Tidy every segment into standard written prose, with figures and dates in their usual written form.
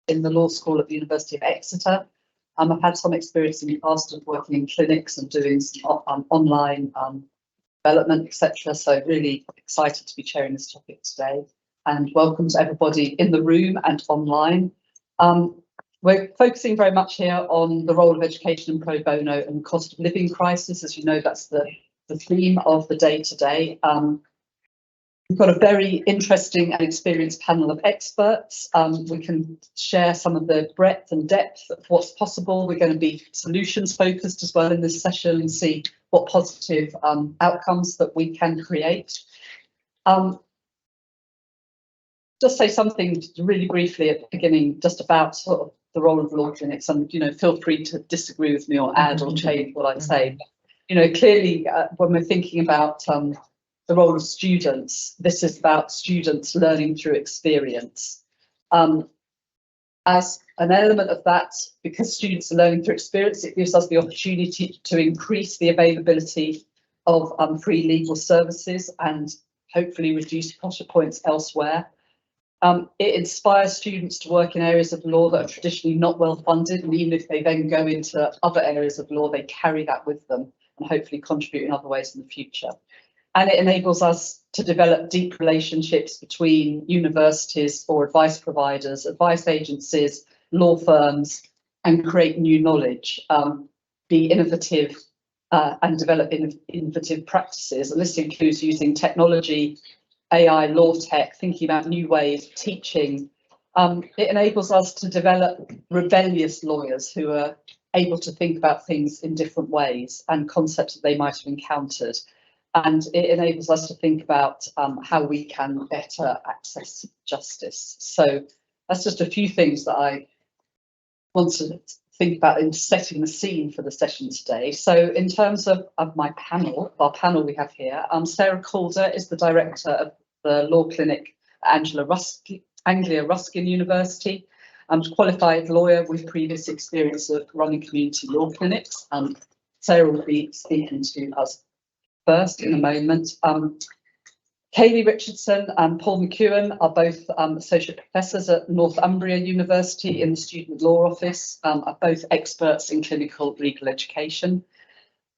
in the law school at the University of Exeter. I've had some experience in the past of working in clinics and doing some online development, etc. So really excited to be chairing this topic today. And welcome to everybody in the room and online. We're focusing very much here on the role of education and pro bono and the cost of living crisis. As you know, that's the theme of the day today. We've got a very interesting and experienced panel of experts. We can share some of the breadth and depth of what's possible. We're going to be solutions focused as well in this session and see what positive outcomes that we can create. Just say something really briefly at the beginning, just about sort of the role of law clinics, and feel free to disagree with me or add or change what I say. But, clearly, when we're thinking about the role of students, this is about students learning through experience. As an element of that, because students are learning through experience, it gives us the opportunity to increase the availability of free legal services and hopefully reduce pressure points elsewhere. It inspires students to work in areas of law that are traditionally not well funded, and even if they then go into other areas of law, they carry that with them and hopefully contribute in other ways in the future. And it enables us to develop deep relationships between universities or advice providers, advice agencies, law firms, and create new knowledge, be innovative and develop innovative practices. And this includes using technology, AI, law tech, thinking about new ways of teaching. It enables us to develop rebellious lawyers who are able to think about things in different ways and concepts that they might have encountered. And it enables us to think about how we can better access justice. So that's just a few things that I want to think about in setting the scene for the session today. So in terms of my panel, our panel we have here, Sarah Calder is the director of the law clinic at Anglia Ruskin University. I'm a qualified lawyer with previous experience of running community law clinics. Sarah will be speaking to us first in a moment. Kayliegh Richardson and Paul McKeown are both associate professors at Northumbria University in the Student Law Office, are both experts in clinical legal education.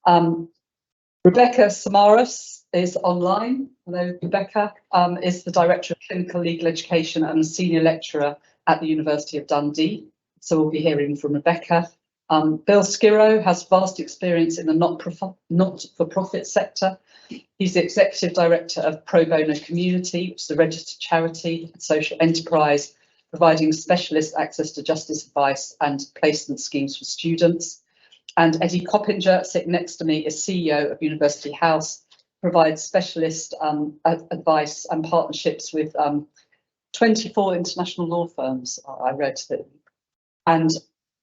Rebecca Samaras is online. Hello, Rebecca, is the Director of Clinical Legal Education and a Senior Lecturer at the University of Dundee. So we'll be hearing from Rebecca. Bill Skirrow has vast experience in the not-for-profit sector. He's the Executive Director of Pro-Bono Community, which is a registered charity and social enterprise, providing specialist access to justice advice and placement schemes for students. And Eddie Coppinger, sitting next to me, is CEO of University House, provides specialist advice and partnerships with 24 international law firms, I read that, and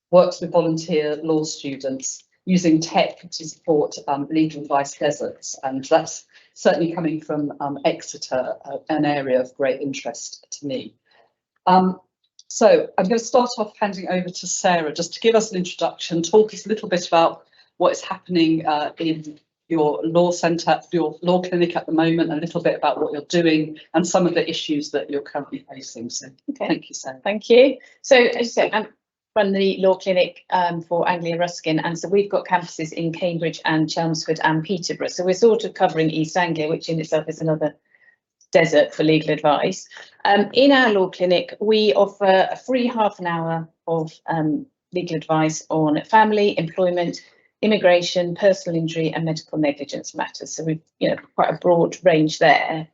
works with volunteer law students using tech to support legal advice deserts. And that's certainly coming from Exeter, an area of great interest to me. So I'm going to start off handing over to Sarah just to give us an introduction, talk us a little bit about what is happening in your law centre, your law clinic at the moment, a little bit about what you're doing and some of the issues that you're currently facing. So Thank you, Sarah. Thank you. So as you said, I run the law clinic for Anglia Ruskin, and so we've got campuses in Cambridge and Chelmsford and Peterborough. So we're sort of covering East Anglia, which in itself is another desert for legal advice. In our law clinic, we offer a free half an hour of legal advice on family, employment, immigration, personal injury and medical negligence matters. So we've quite a broad range there,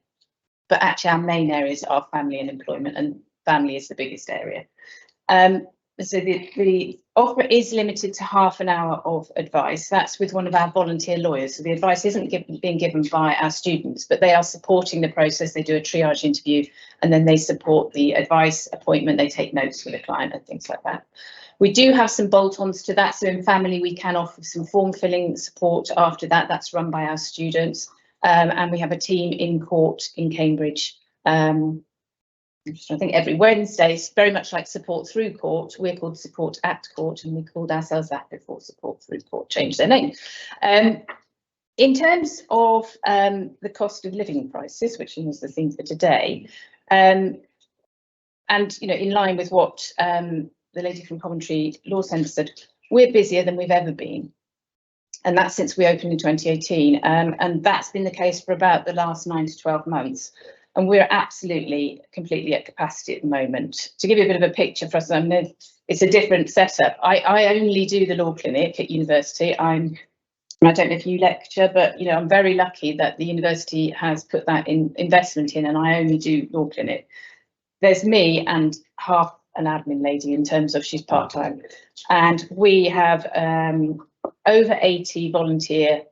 but actually our main areas are family and employment, and family is the biggest area. So the offer is limited to half an hour of advice. That's with one of our volunteer lawyers. So the advice isn't being given by our students, but they are supporting the process. They do a triage interview and then they support the advice appointment. They take notes for the client and things like that. We do have some bolt-ons to that. So in family, we can offer some form filling support after that. That's run by our students. And we have a team in court in Cambridge. I think every Wednesday, it's very much like support through court. We're called support at court, and we called ourselves that before support through court changed their name. In terms of the cost of living crisis, which is the theme for today, And, you know, in line with what the lady from Coventry Law Centre said, we're busier than we've ever been. And that's since we opened in 2018. And that's been the case for about the last 9 to 12 months. And we're absolutely, completely at capacity at the moment. To give you a bit of a picture for us, I mean, it's a different setup. I only do the law clinic at university. I don't know if you lecture, but, you know, I'm very lucky that the university has put that investment in, and I only do law clinic. There's me and half an admin lady in terms of she's part-time. And we have over 80 volunteer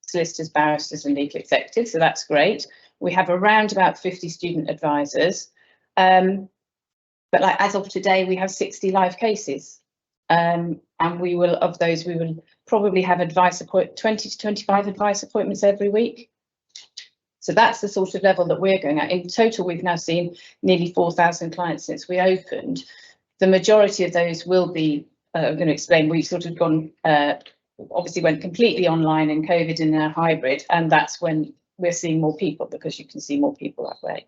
solicitors, barristers and legal executives, so that's great. We have around about 50 student advisors. But like as of today, we have 60 live cases. And we will, of those, we will probably have 20 to 25 advice appointments every week. So that's the sort of level that we're going at. In total, we've now seen nearly 4,000 clients since we opened. The majority of those will be, I'm going to explain, we've sort of gone, obviously went completely online in COVID in a hybrid, and that's when we're seeing more people, because you can see more people that way.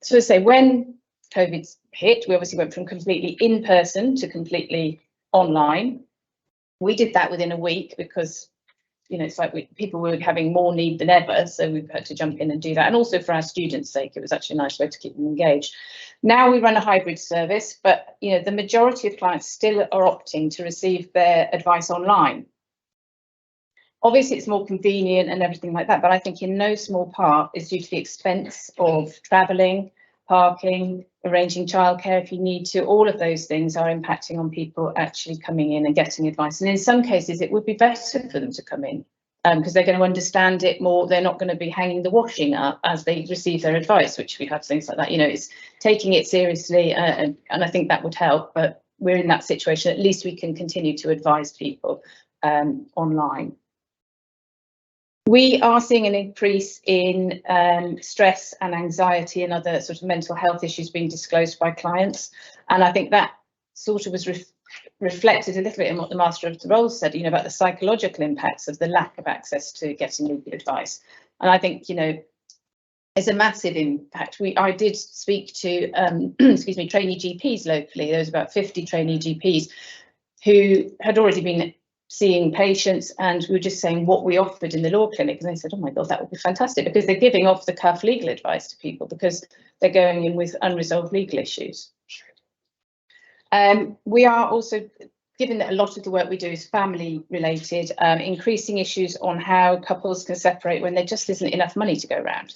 So to say, when COVID hit, we obviously went from completely in person to completely online. We did that within a week because, you know, it's like people were having more need than ever, so we've had to jump in and do that. And also for our students' sake, it was actually a nice way to keep them engaged. Now we run a hybrid service, but, you know, the majority of clients still are opting to receive their advice online. Obviously, it's more convenient and everything like that, but I think in no small part is due to the expense of travelling, parking, arranging childcare if you need to. All of those things are impacting on people actually coming in and getting advice. And in some cases, it would be better for them to come in because they're going to understand it more. They're not going to be hanging the washing up as they receive their advice, which we have things like that. You know, it's taking it seriously, and I think that would help. But we're in that situation. At least we can continue to advise people online. We are seeing an increase in stress and anxiety and other sort of mental health issues being disclosed by clients. And I think that sort of was reflected a little bit in what the Master of the Rolls said, you know, about the psychological impacts of the lack of access to getting legal advice. And I think, you know, it's a massive impact. I did speak to, excuse me, trainee GPs locally. There was about 50 trainee GPs who had already been seeing patients, and we were just saying what we offered in the law clinic, and they said, oh my god, that would be fantastic, because they're giving off the cuff legal advice to people because they're going in with unresolved legal issues. We are also, given that a lot of the work we do is family related, increasing issues on how couples can separate when there just isn't enough money to go around.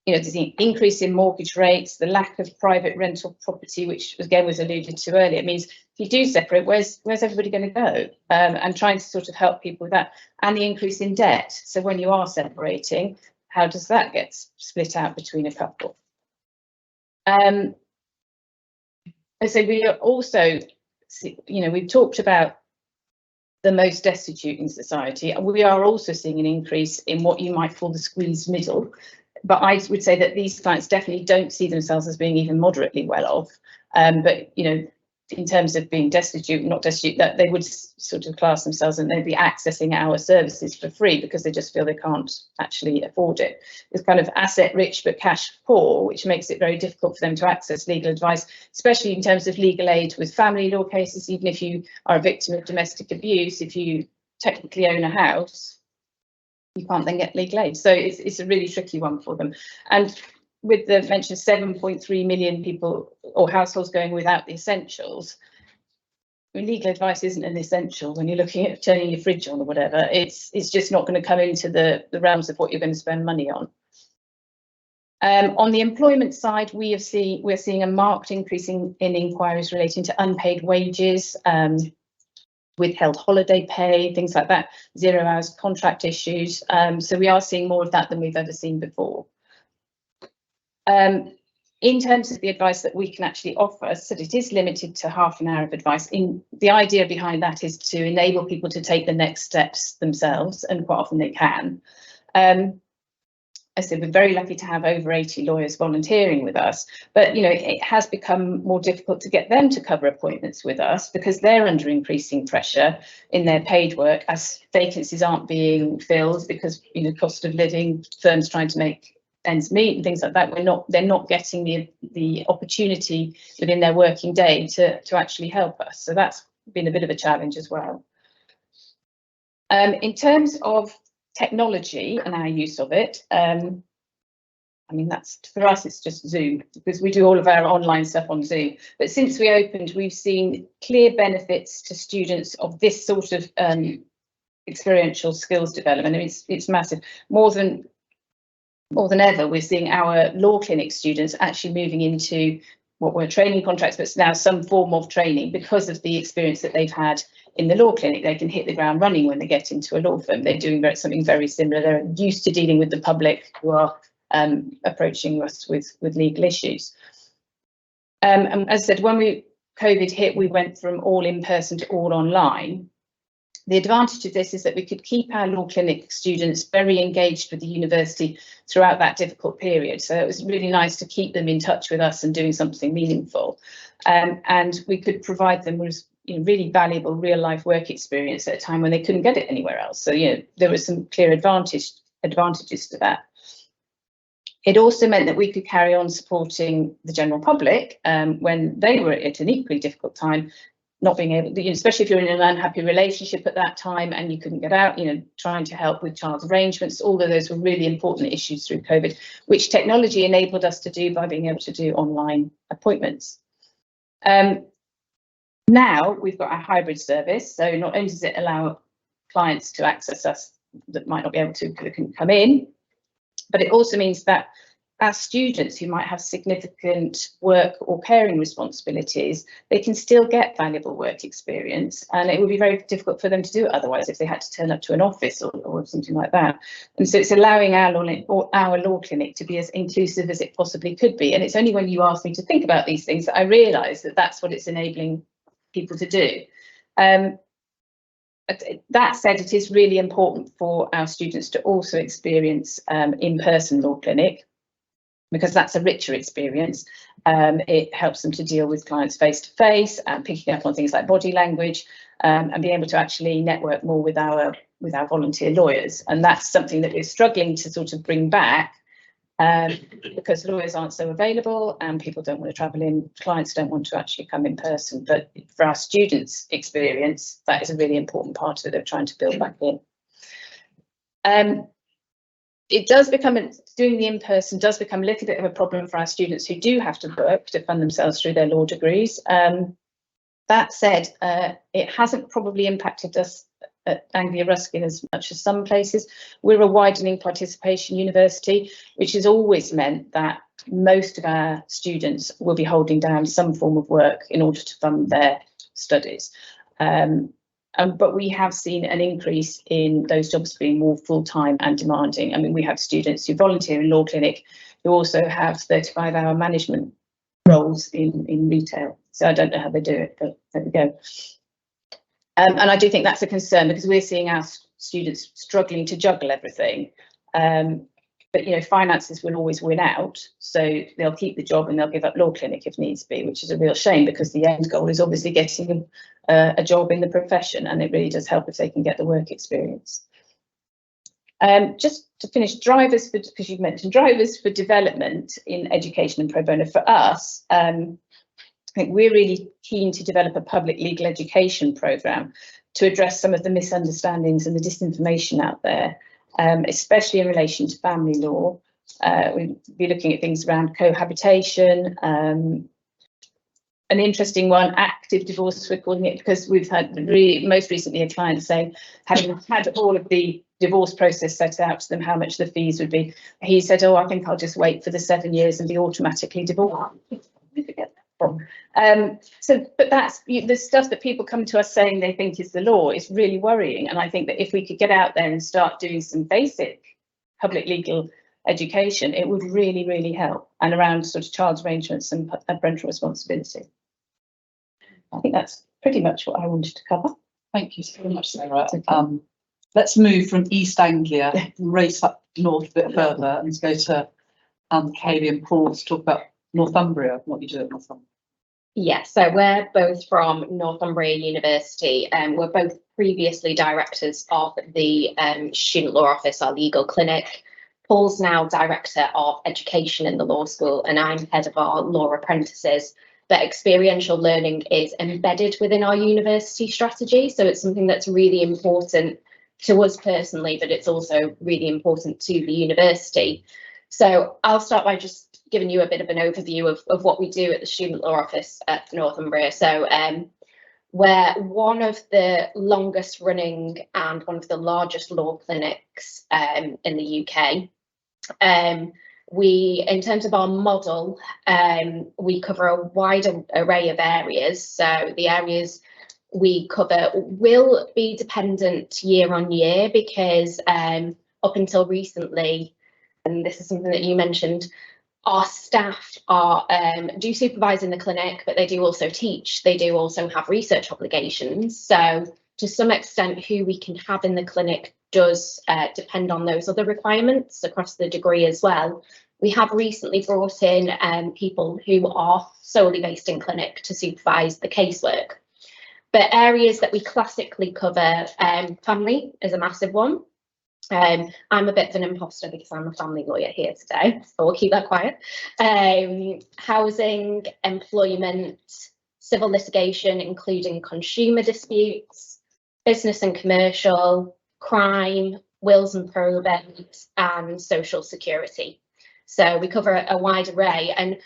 You know, there's an increase in mortgage rates, the lack of private rental property, which again was alluded to earlier. It means if you do separate, where's everybody going to go? And trying to sort of help people with that, and the increase in debt. So when you are separating, how does that get split out between a couple? And so we are also, you know, we've talked about the most destitute in society, and we are also seeing an increase in what you might call the squeezed middle. But I would say that these clients definitely don't see themselves as being even moderately well off. But, you know, in terms of being destitute, not destitute, that they would sort of class themselves and they'd be accessing our services for free because they just feel they can't actually afford it. It's kind of asset rich but cash poor, which makes it very difficult for them to access legal advice, especially in terms of legal aid with family law cases. Even if you are a victim of domestic abuse, if you technically own a house, you can't then get legal aid. So it's a really tricky one for them. And with the mention of 7.3 million people or households going without the essentials, I mean, legal advice isn't an essential when you're looking at turning your fridge on or whatever. It's just not going to come into the realms of what you're going to spend money on. On the employment side, we're seeing a marked increase in inquiries relating to unpaid wages, withheld holiday pay, things like that, 0 hours contract issues. So we are seeing more of that than we've ever seen before. In terms of the advice that we can actually offer, so it is limited to half an hour of advice. The idea behind that is to enable people to take the next steps themselves, and quite often they can. As I said, we're very lucky to have over 80 lawyers volunteering with us, but you know, it has become more difficult to get them to cover appointments with us because they're under increasing pressure in their paid work as vacancies aren't being filled because, you know, cost of living, firms trying to make ends meet and things like that. They're not getting the opportunity within their working day to actually help us. So that's been a bit of a challenge as well. In terms of technology and our use of it, I mean, that's for us, it's just Zoom, because we do all of our online stuff on Zoom. But since we opened, we've seen clear benefits to students of this sort of experiential skills development. I mean, it's massive. More than ever, we're seeing our law clinic students actually moving into what were training contracts, but it's now some form of training because of the experience that they've had in the law clinic. They can hit the ground running when they get into a law firm. They're doing something very similar. They're used to dealing with the public who are approaching us with legal issues. And as I said, when COVID hit, we went from all in person to all online. The advantage of this is that we could keep our law clinic students very engaged with the university throughout that difficult period. So it was really nice to keep them in touch with us and doing something meaningful. And we could provide them with really valuable real life work experience at a time when they couldn't get it anywhere else. So there were some clear advantages to that. It also meant that we could carry on supporting the general public when they were at an equally difficult time, not being able to, especially if you're in an unhappy relationship at that time and you couldn't get out, trying to help with child arrangements. All of those were really important issues through COVID, which technology enabled us to do by being able to do online appointments. Now we've got our hybrid service. So not only does it allow clients to access us that might not be able to, can come in, but it also means that our students who might have significant work or caring responsibilities, they can still get valuable work experience, and it would be very difficult for them to do it otherwise if they had to turn up to an office or something like that. And so it's allowing our law clinic to be as inclusive as it possibly could be. And it's only when you ask me to think about these things that I realise that that's what it's enabling people to do. That said, it is really important for our students to also experience in-person law clinic, because that's a richer experience. It helps them to deal with clients face to face and picking up on things like body language, and being able to actually network more with our volunteer lawyers. And that's something that we're struggling to sort of bring back, because lawyers aren't so available and people don't want to travel in, clients don't want to actually come in person. But for our students' experience, that is a really important part of it they're trying to build back in. It does become, doing the in-person does become a little bit of a problem for our students who do have to work to fund themselves through their law degrees. That said, it hasn't probably impacted us at Anglia Ruskin as much as some places. We're a widening participation university, which has always meant that most of our students will be holding down some form of work in order to fund their studies. But we have seen an increase in those jobs being more full-time and demanding. I mean, we have students who volunteer in law clinic who also have 35-hour management roles in retail. So I don't know how they do it, but there we go. And I do think that's a concern, because we're seeing our students struggling to juggle everything. But finances will always win out, so they'll keep the job and they'll give up law clinic if needs be, which is a real shame, because the end goal is obviously getting a job in the profession, and it really does help if they can get the work experience. Just to finish, drivers, because you've mentioned drivers for development in education and pro bono. For us, I think we're really keen to develop a public legal education programme to address some of the misunderstandings and the disinformation out there, especially in relation to family law. We'll be looking at things around cohabitation. An interesting one, active divorce, we're calling it, because we've had most recently a client saying, having had all of the divorce process set out to them, how much the fees would be. He said, "Oh, I think I'll just wait for the 7 years and be automatically divorced." We forget that from. But that's the stuff that people come to us saying they think is the law is really worrying. And I think that if we could get out there and start doing some basic public legal education, it would really, really help, and around sort of child's arrangements and parental responsibility. I think that's pretty much what I wanted to cover. Thank you so much, Sarah. Okay. Let's move from East Anglia, race up north a bit further, and go to Kayleigh and Paul to talk about Northumbria, what you do at Northumbria. Yes, so we're both from Northumbria University, and we're both previously directors of the Student Law Office, our legal clinic. Paul's now Director of Education in the law school, and I'm head of our law apprentices. But experiential learning is embedded within our university strategy, so it's something that's really important to us personally, but it's also really important to the university. So I'll start by just giving you a bit of an overview of what we do at the Student Law Office at Northumbria. So we're one of the longest running and one of the largest law clinics in the UK. In terms of our model, we cover a wide array of areas. So the areas we cover will be dependent year on year because up until recently, and this is something that you mentioned, our staff do supervise in the clinic, but they do also teach. They do also have research obligations. So to some extent, who we can have in the clinic does depend on those other requirements across the degree as well. We have recently brought in people who are solely based in clinic to supervise the casework. But areas that we classically cover, family is a massive one. I'm a bit of an imposter because I'm a family lawyer here today, so we'll keep that quiet. Housing, employment, civil litigation, including consumer disputes, business and commercial, crime, wills and probate, and social security. So we cover a wide array, and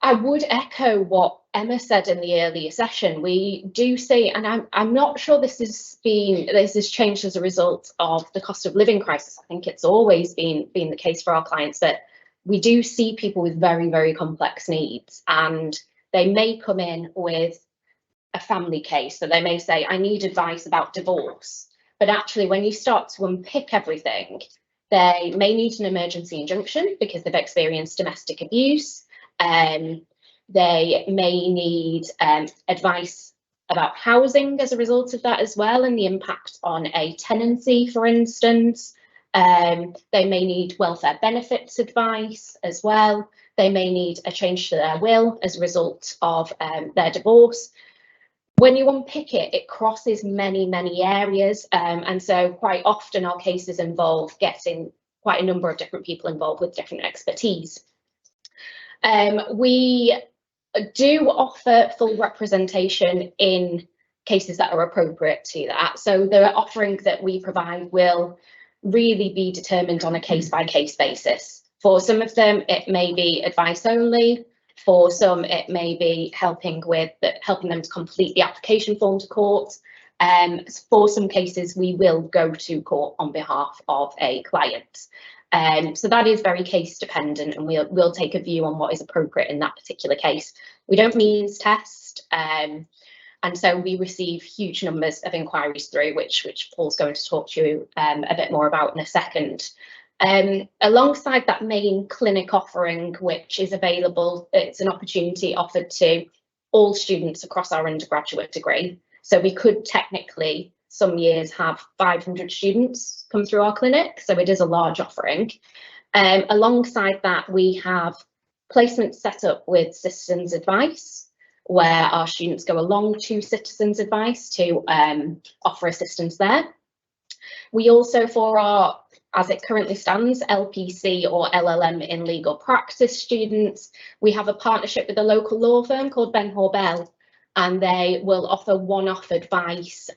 I would echo what Emma said in the earlier session. We do see, and I'm not sure this has changed as a result of the cost of living crisis. I think it's always been the case for our clients that we do see people with very, very complex needs, and they may come in with a family case. So they may say, I need advice about divorce. But actually, when you start to unpick everything, they may need an emergency injunction because they've experienced domestic abuse. They may need advice about housing as a result of that as well, and the impact on a tenancy, for instance. They may need welfare benefits advice as well. They may need a change to their will as a result of their divorce. When you unpick it, it crosses many, many areas. And so quite often our cases involve getting quite a number of different people involved with different expertise. We do offer full representation in cases that are appropriate to that. So the offerings that we provide will really be determined on a case-by-case basis. For some of them, it may be advice only. For some, it may be helping them to complete the application form to court. For some cases, we will go to court on behalf of a client. So that is very case dependent, and we'll take a view on what is appropriate in that particular case. We don't means test, and so we receive huge numbers of inquiries through, which Paul's going to talk to you a bit more about in a second. Alongside that main clinic offering, which is available, it's an opportunity offered to all students across our undergraduate degree. So we could technically, some years, have 500 students come through our clinic, so it is a large offering. Alongside that, we have placements set up with citizens advice, where our students go along to citizens advice to offer assistance there. We also, for our, as it currently stands, LPC or LLM in legal practice students, we have a partnership with a local law firm called Ben Horbell, and they will offer one-off advice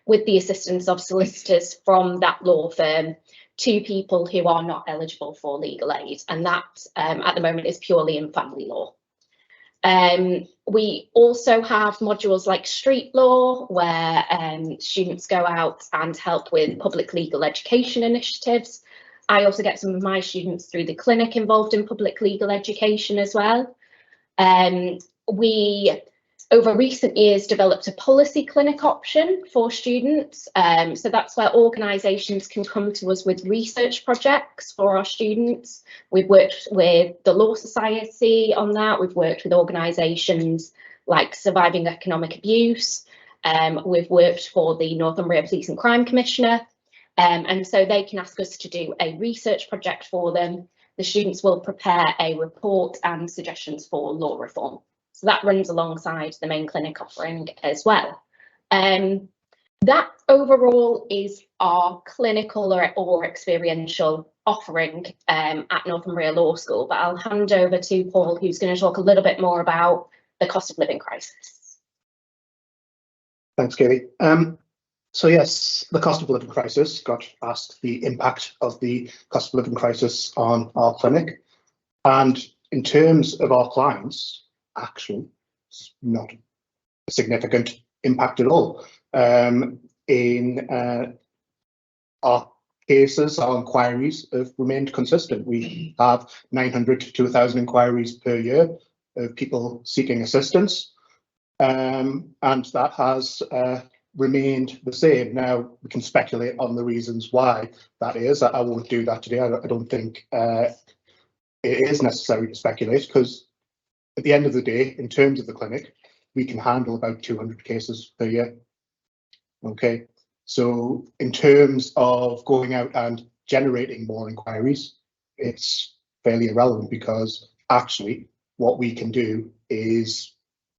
with the assistance of solicitors from that law firm to people who are not eligible for legal aid, and that at the moment is purely in family law. We also have modules like street law, where students go out and help with public legal education initiatives. I also get some of my students through the clinic involved in public legal education as well. We, over recent years, developed a policy clinic option for students. So that's where organisations can come to us with research projects for our students. We've worked with the Law Society on that. We've worked with organisations like Surviving Economic Abuse. We've worked for the Northumbria Police and Crime Commissioner. And so they can ask us to do a research project for them. The students will prepare a report and suggestions for law reform. So that runs alongside the main clinic offering as well. That overall is our clinical or experiential offering at Northumbria Law School, but I'll hand over to Paul, who's going to talk a little bit more about the cost of living crisis. Thanks, Kayleigh. So yes, the cost of living crisis, got asked the impact of the cost of living crisis on our clinic. And in terms of our clients, actually, it's not a significant impact at all. In our cases, our inquiries have remained consistent. We have 900 to 1,000 inquiries per year of people seeking assistance, and that has remained the same. Now, we can speculate on the reasons why that is. I won't do that today. I don't think it is necessary to speculate, because at the end of the day, in terms of the clinic, we can handle about 200 cases per year. Okay, so in terms of going out and generating more inquiries, it's fairly irrelevant, because actually what we can do is,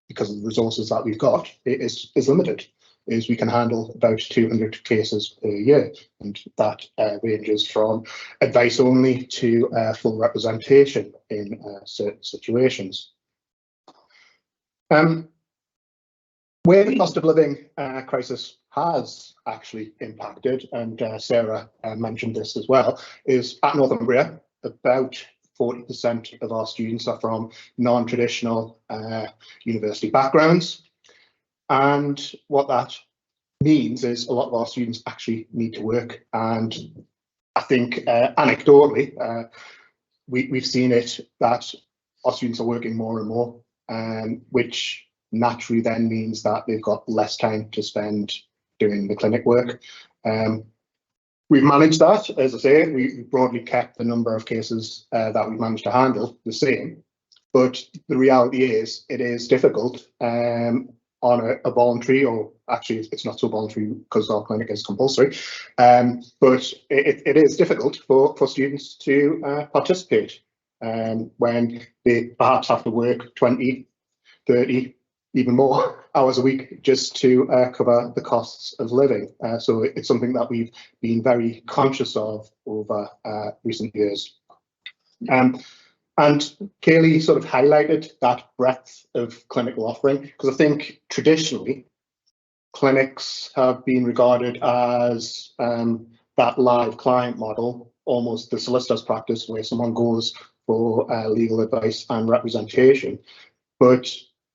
because of the resources that we've got, it is limited. Is we can handle about 200 cases per year, and that ranges from advice only to full representation in certain situations. Where the cost of living crisis has actually impacted, and Sarah mentioned this as well, is at Northumbria, about 40% of our students are from non-traditional university backgrounds. And what that means is a lot of our students actually need to work. And I think anecdotally, we've seen it that our students are working more and more, which naturally then means that they've got less time to spend doing the clinic work. We've managed that, as I say, we broadly kept the number of cases that we've managed to handle the same. But the reality is, it is difficult on a voluntary, or actually it's not so voluntary because our clinic is compulsory, but it is difficult for students to participate when they perhaps have to work 20, 30, even more hours a week just to cover the costs of living. So it's something that we've been very conscious of over recent years. And Kayleigh sort of highlighted that breadth of clinical offering, because I think traditionally clinics have been regarded as that live client model, almost the solicitor's practice, where someone goes for legal advice and representation. But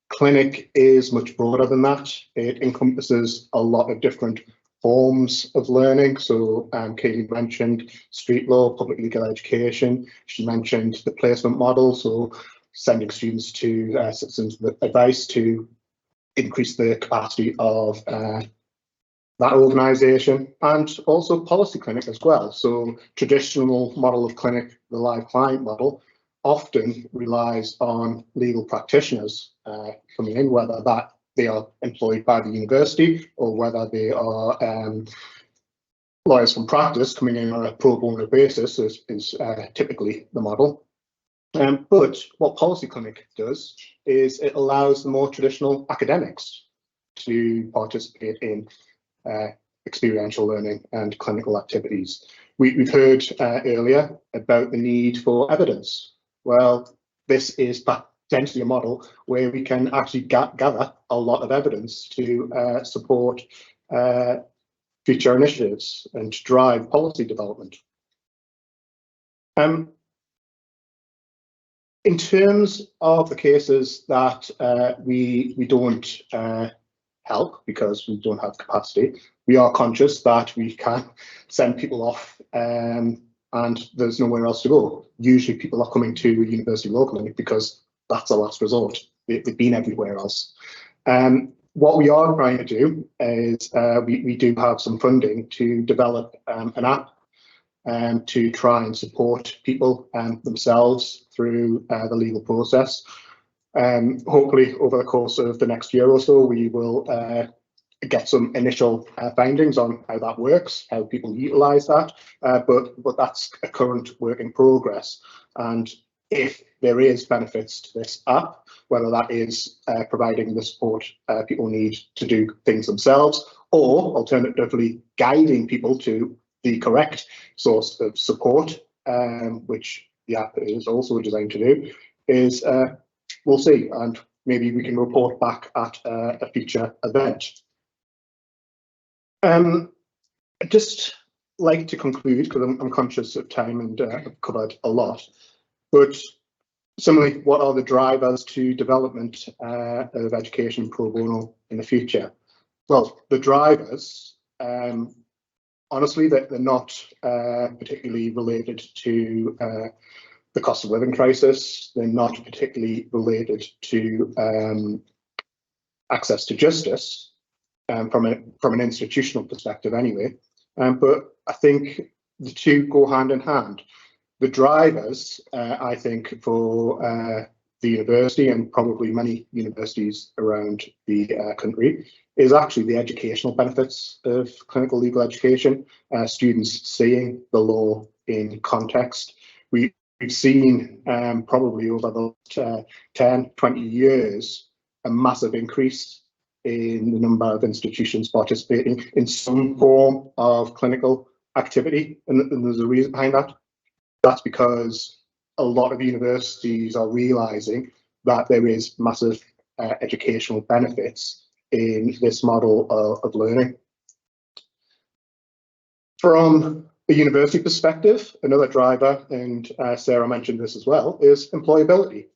clinic is much broader than that. It encompasses a lot of different forms of learning. So Kayleigh mentioned street law, public legal education. She mentioned the placement model, so sending students to citizens with advice to increase the capacity of that organisation, and also policy clinic as well. So traditional model of clinic, the live client model, often relies on legal practitioners coming in, whether that they are employed by the university or whether they are lawyers from practice coming in on a pro bono basis is typically the model. But what Policy Clinic does is it allows the more traditional academics to participate in experiential learning and clinical activities. We've heard earlier about the need for evidence. Well, this is potentially a model where we can actually gather a lot of evidence to support future initiatives and to drive policy development. In terms of the cases that we don't help because we don't have capacity, we are conscious that we can send people off and there's nowhere else to go. Usually people are coming to a university law clinic because that's the last resort. They've been everywhere else. What we are trying to do is we do have some funding to develop an app to try and support people themselves through the legal process. Hopefully over the course of the next year or so, we will get some initial findings on how that works, how people utilise that, but that's a current work in progress. And if there is benefits to this app, whether that is providing the support people need to do things themselves, or alternatively guiding people to the correct source of support, which the app is also designed to do, is we'll see, and maybe we can report back at a future event. I'd just like to conclude, because I'm conscious of time and I've covered a lot, but similarly, what are the drivers to development of education pro bono in the future? Well, the drivers, honestly, they're not particularly related to the cost of living crisis. They're not particularly related to access to justice from an institutional perspective anyway. But I think the two go hand in hand. The drivers, I think, for the university and probably many universities around the country is actually the educational benefits of clinical legal education, students seeing the law in context. We've seen probably over the 10, 20 years a massive increase in the number of institutions participating in some form of clinical activity, and there's a reason behind that. That's because a lot of universities are realising that there is massive educational benefits in this model of learning. From a university perspective, another driver, and Sarah mentioned this as well, is employability.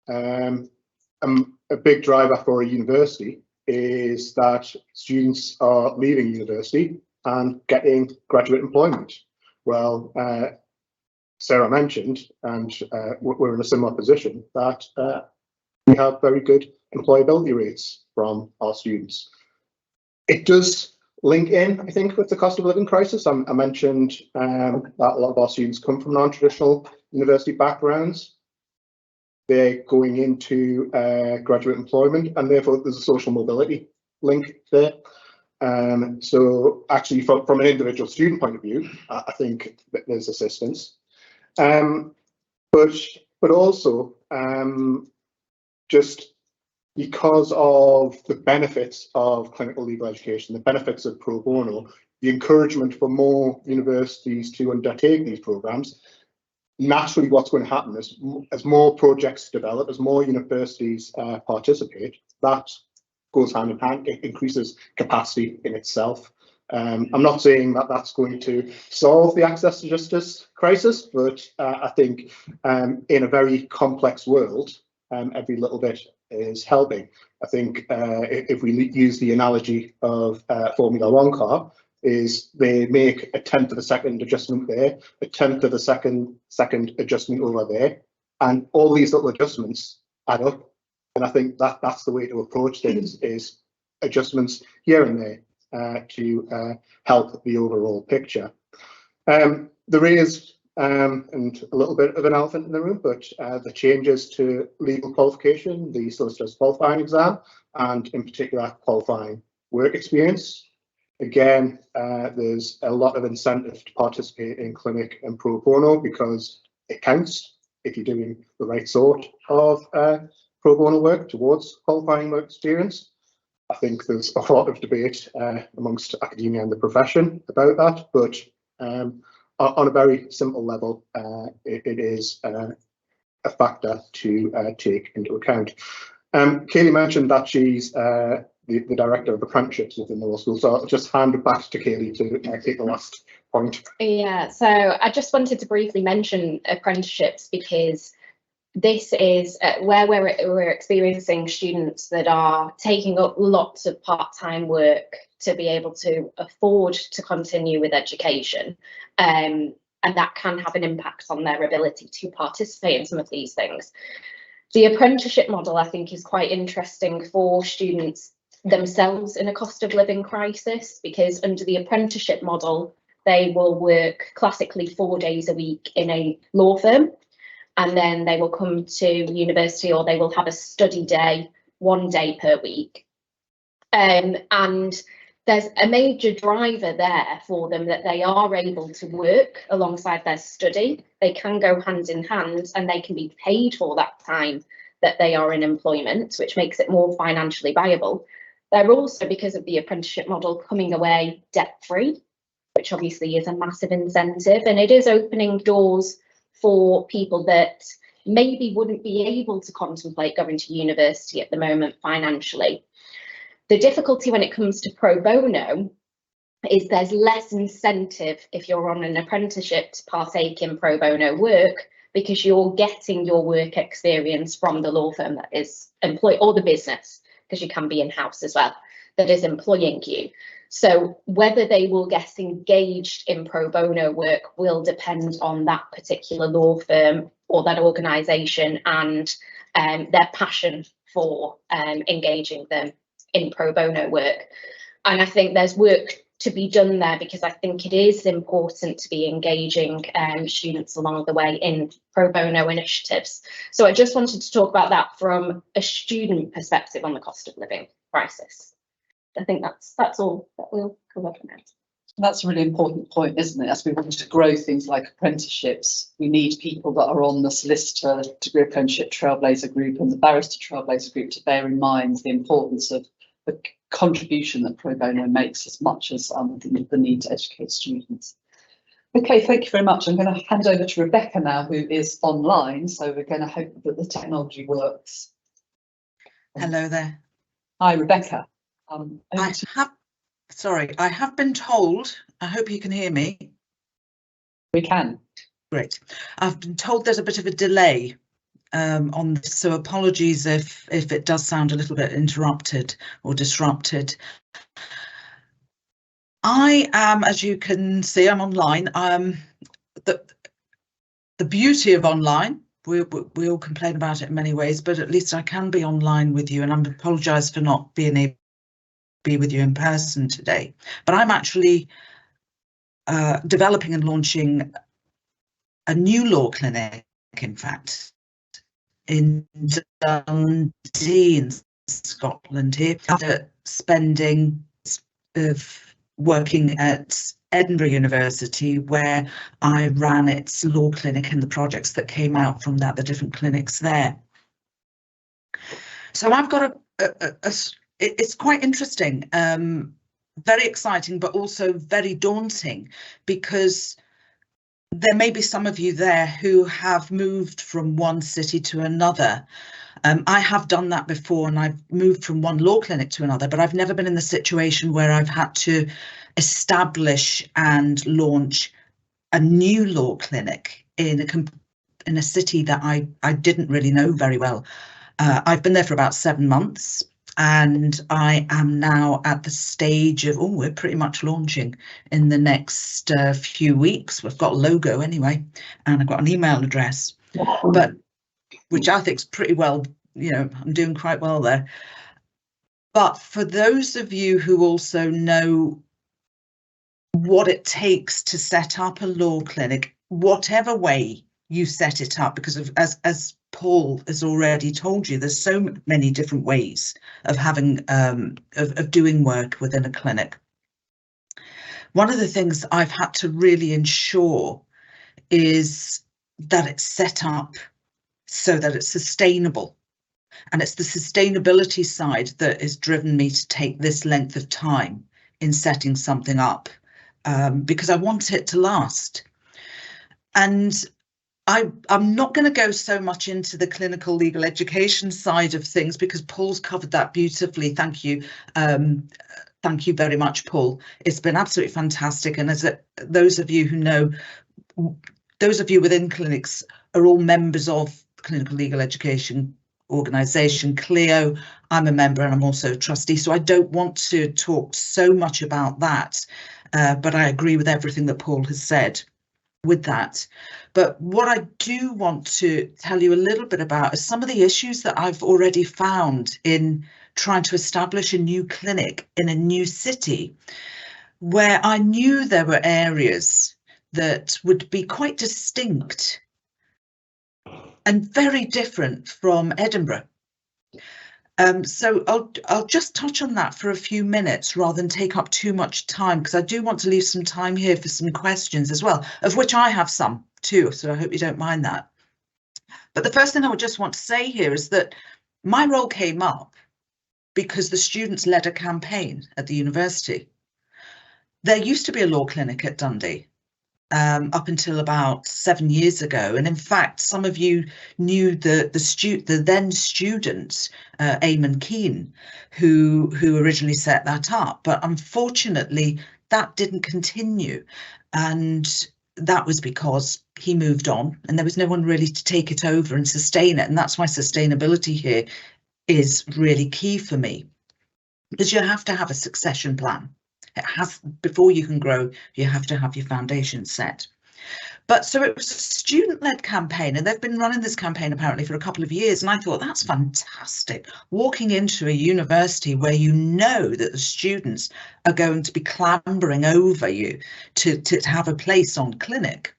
A big driver for a university is that students are leaving university and getting graduate employment. Well, Sarah mentioned, and we're in a similar position, that we have very good employability rates from our students. It does link in, I think, with the cost of living crisis. I mentioned that a lot of our students come from non-traditional university backgrounds. They're going into graduate employment, and therefore there's a social mobility link there. So actually, from an individual student point of view, I think that there's assistance. But also just because of the benefits of clinical legal education, the benefits of pro bono, the encouragement for more universities to undertake these programs, naturally what's going to happen is as more projects develop, as more universities participate, that goes hand in hand. It increases capacity in itself. I'm not saying that that's going to solve the access to justice crisis, but I think in a very complex world, every little bit is helping. I think if we use the analogy of Formula One car, is they make a tenth of a second adjustment there, a tenth of a second adjustment over there, and all these little adjustments add up. And I think that's the way to approach things, is adjustments here and there to help the overall picture. There is, and a little bit of an elephant in the room, but the changes to legal qualification, the solicitor's qualifying exam, and in particular qualifying work experience. Again, there's a lot of incentive to participate in clinic and pro bono because it counts if you're doing the right sort of pro bono work towards qualifying work experience. I think there's a lot of debate amongst academia and the profession about that, but on a very simple level, it is a factor to take into account. Kayleigh mentioned that she's the director of apprenticeships within the law school, so I'll just hand it back to Kayleigh to take the last point. Yeah, so I just wanted to briefly mention apprenticeships because this is where we're experiencing students that are taking up lots of part-time work to be able to afford to continue with education, and that can have an impact on their ability to participate in some of these things. The apprenticeship model, I think, is quite interesting for students themselves in a cost of living crisis, because under the apprenticeship model, they will work classically 4 days a week in a law firm, and then they will come to university, or they will have a study day 1 day per week. And there's a major driver there for them that they are able to work alongside their study. They can go hand in hand, and they can be paid for that time that they are in employment, which makes it more financially viable. They're also, because of the apprenticeship model, coming away debt-free. which obviously is a massive incentive, and it is opening doors for people that maybe wouldn't be able to contemplate going to university at the moment financially. The difficulty when it comes to pro bono is there's less incentive if you're on an apprenticeship to partake in pro bono work, because you're getting your work experience from the law firm that is employed, or the business, because you can be in-house as well, that is employing you. So whether they will get engaged in pro bono work will depend on that particular law firm or that organisation and their passion for engaging them in pro bono work. And I think there's work to be done there, because I think it is important to be engaging students along the way in pro bono initiatives. So I just wanted to talk about that from a student perspective on the cost of living crisis. I think that's all that we'll cover for now. That's a really important point, isn't it? As we want to grow things like apprenticeships, we need people that are on the solicitor degree apprenticeship trailblazer group and the barrister trailblazer group to bear in mind the importance of the contribution that pro bono makes, as much as the need to educate students. Okay, thank you very much. I'm going to hand over to Rebecca now, who is online. So we're going to hope that the technology works. Hello there. Hi, Rebecca. I have been told, I hope you can hear me. We can. Great. I've been told there's a bit of a delay on this, so apologies if it does sound a little bit interrupted or disrupted. I am, as you can see, I'm online. The beauty of online, we all complain about it in many ways, but at least I can be online with you, and I apologise for not being able to be with you in person today. But I'm actually developing and launching a new law clinic, in fact, in Dundee in Scotland here, after spending working at Edinburgh University, where I ran its law clinic and the projects that came out from that, the different clinics there. So I've got it's quite interesting, very exciting, but also very daunting, because there may be some of you there who have moved from one city to another. I have done that before, and I've moved from one law clinic to another, but I've never been in the situation where I've had to establish and launch a new law clinic in a city that I didn't really know very well. I've been there for about 7 months, and I am now at the stage of, we're pretty much launching in the next few weeks. We've got a logo anyway, and I've got an email address, but which I think is pretty well, I'm doing quite well there. But for those of you who also know what it takes to set up a law clinic, whatever way you set it up, because as Paul has already told you, there's so many different ways of having of doing work within a clinic. One of the things I've had to really ensure is that it's set up so that it's sustainable, and it's the sustainability side that has driven me to take this length of time in setting something up, because I want it to last. And I'm not going to go so much into the clinical legal education side of things, because Paul's covered that beautifully. Thank you. Thank you very much, Paul. It's been absolutely fantastic. And as those of you who know, those of you within clinics are all members of clinical legal education organisation, CLEO. I'm a member, and I'm also a trustee, so I don't want to talk so much about that, but I agree with everything that Paul has said with that. But what I do want to tell you a little bit about is some of the issues that I've already found in trying to establish a new clinic in a new city, where I knew there were areas that would be quite distinct and very different from Edinburgh. So I'll just touch on that for a few minutes rather than take up too much time, because I do want to leave some time here for some questions as well, of which I have some too, so I hope you don't mind that. But the first thing I would just want to say here is that my role came up because the students led a campaign at the university. There used to be a law clinic at Dundee up until about 7 years ago, and in fact some of you knew the then student Eamon Keane, who originally set that up, but unfortunately that didn't continue, and that was because he moved on and there was no one really to take it over and sustain it. And that's why sustainability here is really key for me, because you have to have a succession plan. It has, before you can grow, you have to have your foundation set. But so it was a student-led campaign, and they've been running this campaign apparently for a couple of years. And I thought, that's fantastic. Walking into a university where you know that the students are going to be clambering over you to have a place on clinic.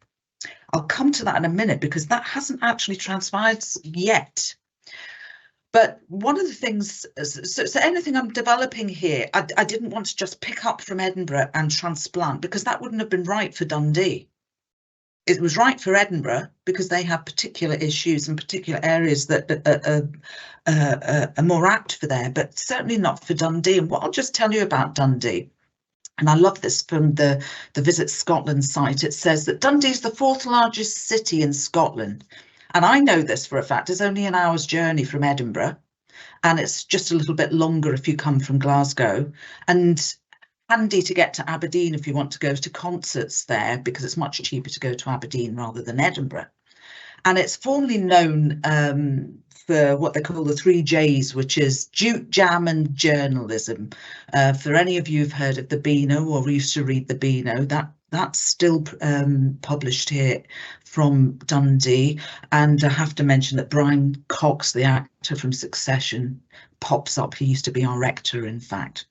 I'll come to that in a minute, because that hasn't actually transpired yet. But one of the things, so anything I'm developing here, I didn't want to just pick up from Edinburgh and transplant, because that wouldn't have been right for Dundee. It was right for Edinburgh because they have particular issues and particular areas that are more apt for there, but certainly not for Dundee. And what I'll just tell you about Dundee, and I love this from the Visit Scotland site, it says that Dundee is the 4th largest city in Scotland. And I know this for a fact. It's only an hour's journey from Edinburgh, and it's just a little bit longer if you come from Glasgow, and handy to get to Aberdeen if you want to go to concerts there, because it's much cheaper to go to Aberdeen rather than Edinburgh. And it's formerly known for what they call the 3 J's, which is jute, jam and journalism. For any of you who've heard of the Beano or used to read the Beano, that's still published here from Dundee. And I have to mention that Brian Cox, the actor from Succession, pops up. He used to be our rector, in fact.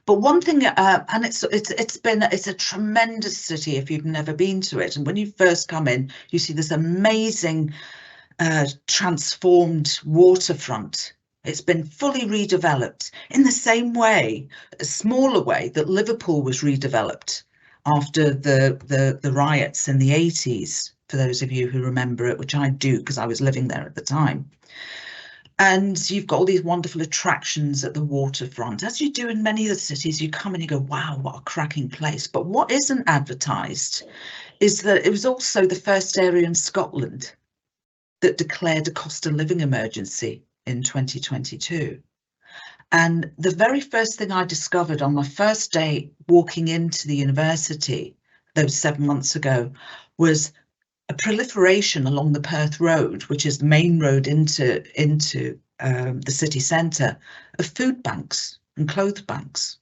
But one thing, and it's a tremendous city if you've never been to it. And when you first come in, you see this amazing transformed waterfront. It's been fully redeveloped in the same way, a smaller way, that Liverpool was redeveloped after the riots in the 80s, for those of you who remember it, which I do because I was living there at the time. And you've got all these wonderful attractions at the waterfront. As you do in many of the cities, you come and you go, wow, what a cracking place. But what isn't advertised is that it was also the first area in Scotland that declared a cost of living emergency in 2022. And the very first thing I discovered on my first day walking into the university, those 7 months ago, was a proliferation along the Perth Road, which is the main road into the city centre, of food banks and clothes banks.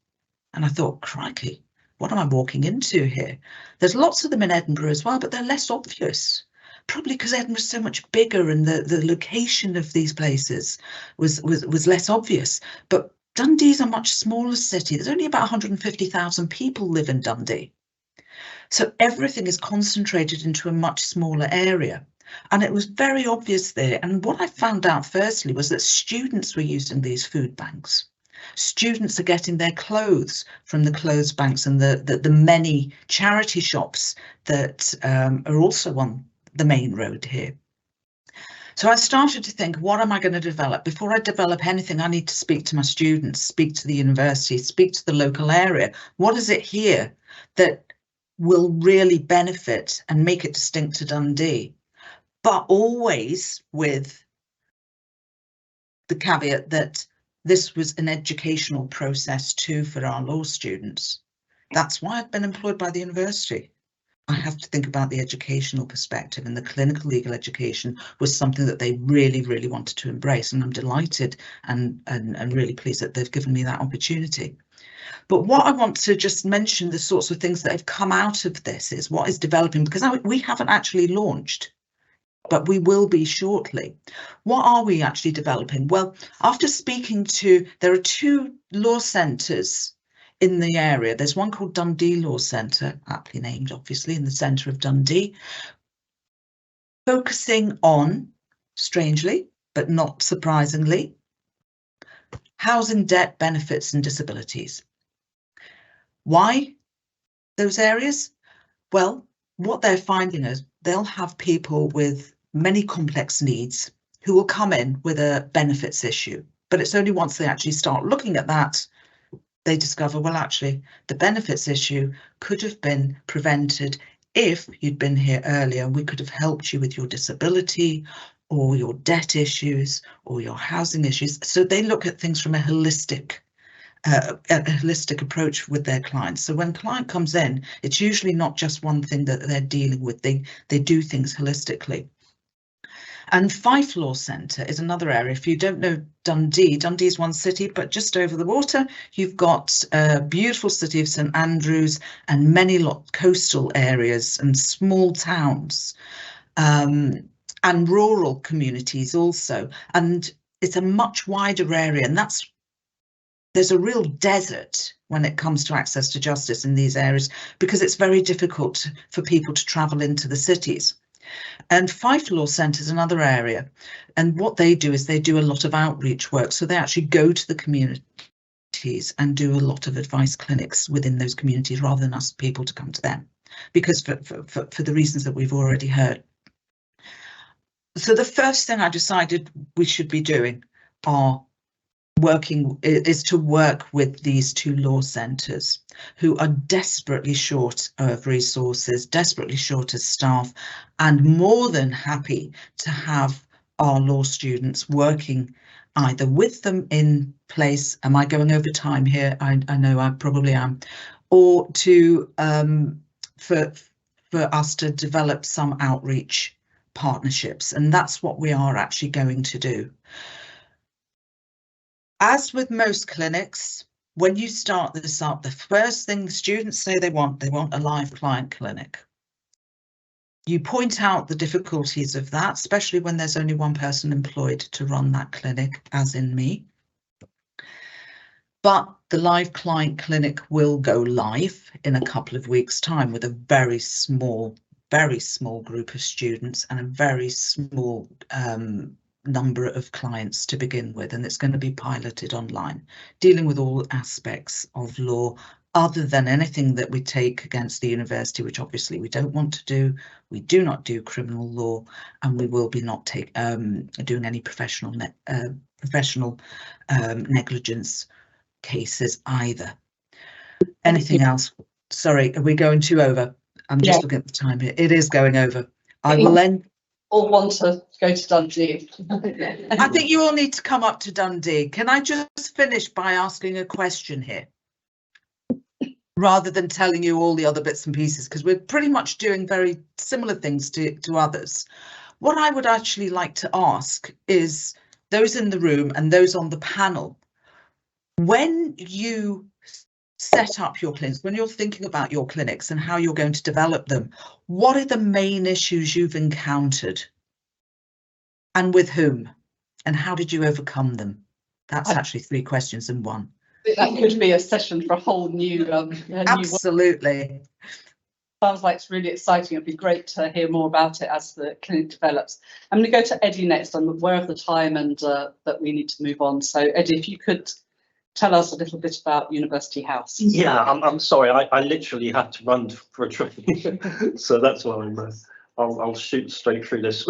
And I thought, crikey, what am I walking into here? There's lots of them in Edinburgh as well, but they're less obvious. Probably because Edinburgh's so much bigger and the location of these places was less obvious. But Dundee's a much smaller city. There's only about 150,000 people live in Dundee. So everything is concentrated into a much smaller area. And it was very obvious there. And what I found out firstly was that students were using these food banks. Students are getting their clothes from the clothes banks and the many charity shops that are also on the main road here. So I started to think, what am I going to develop? Before I develop anything, I need to speak to my students, speak to the university, speak to the local area. What is it here that will really benefit and make it distinct to Dundee? But always with the caveat that this was an educational process too for our law students. That's why I've been employed by the university. I have to think about the educational perspective, and the clinical legal education was something that they really, really wanted to embrace. And I'm delighted and really pleased that they've given me that opportunity. But what I want to just mention, the sorts of things that have come out of this, is what is developing, because we haven't actually launched, but we will be shortly. What are we actually developing? Well, after speaking to, there are 2 law centres in the area. There's one called Dundee Law Centre, aptly named, obviously, in the centre of Dundee, focusing on, strangely, but not surprisingly, housing, debt, benefits and disabilities. Why those areas? Well, what they're finding is they'll have people with many complex needs who will come in with a benefits issue, but it's only once they actually start looking at that they discover, well, actually, the benefits issue could have been prevented if you'd been here earlier. We could have helped you with your disability or your debt issues or your housing issues. So they look at things from a holistic approach with their clients. So when a client comes in, it's usually not just one thing that they're dealing with. They do things holistically. And Fife Law Centre is another area. If you don't know Dundee, Dundee is one city, but just over the water, you've got a beautiful city of St Andrews and many coastal areas and small towns and rural communities also. And it's a much wider area, and there's a real desert when it comes to access to justice in these areas, because it's very difficult for people to travel into the cities. And Fife Law Centre is another area, and what they do is they do a lot of outreach work. So they actually go to the communities and do a lot of advice clinics within those communities rather than ask people to come to them, because for the reasons that we've already heard. So the first thing I decided we should be doing is to work with these two law centres who are desperately short of resources, desperately short of staff, and more than happy to have our law students working either with them in place. Am I going over time here? I know I probably am. Or to for us to develop some outreach partnerships, and that's what we are actually going to do. As with most clinics, when you start this up, the first thing the students say they want a live client clinic. You point out the difficulties of that, especially when there's only one person employed to run that clinic, as in me. But the live client clinic will go live in a couple of weeks' time with a very small group of students and a very small number of clients to begin with, and it's going to be piloted online, dealing with all aspects of law other than anything that we take against the university, which obviously we don't want to do. We do not do criminal law, and we will be not doing any professional negligence cases either. Anything else? Sorry, are we going too over? I'm just looking at the time here. It is going over. I will end. Or want to go to Dundee. I think you all need to come up to Dundee. Can I just finish by asking a question here? Rather than telling you all the other bits and pieces, because we're pretty much doing very similar things to others. What I would actually like to ask is those in the room and those on the panel, when you set up your clinics, when you're thinking about your clinics and how you're going to develop them, what are the main issues you've encountered and with whom, and how did you overcome them? That's actually 3 questions in one. That could be a session for a whole new Absolutely. Sounds like it's really exciting. It'd be great to hear more about it as the clinic develops. I'm going to go to Eddie next. I'm aware of the time and that we need to move on. So Eddie, if you could tell us a little bit about University House. Yeah, I'm sorry, I literally had to run for a train, so that's why I'll shoot straight through this.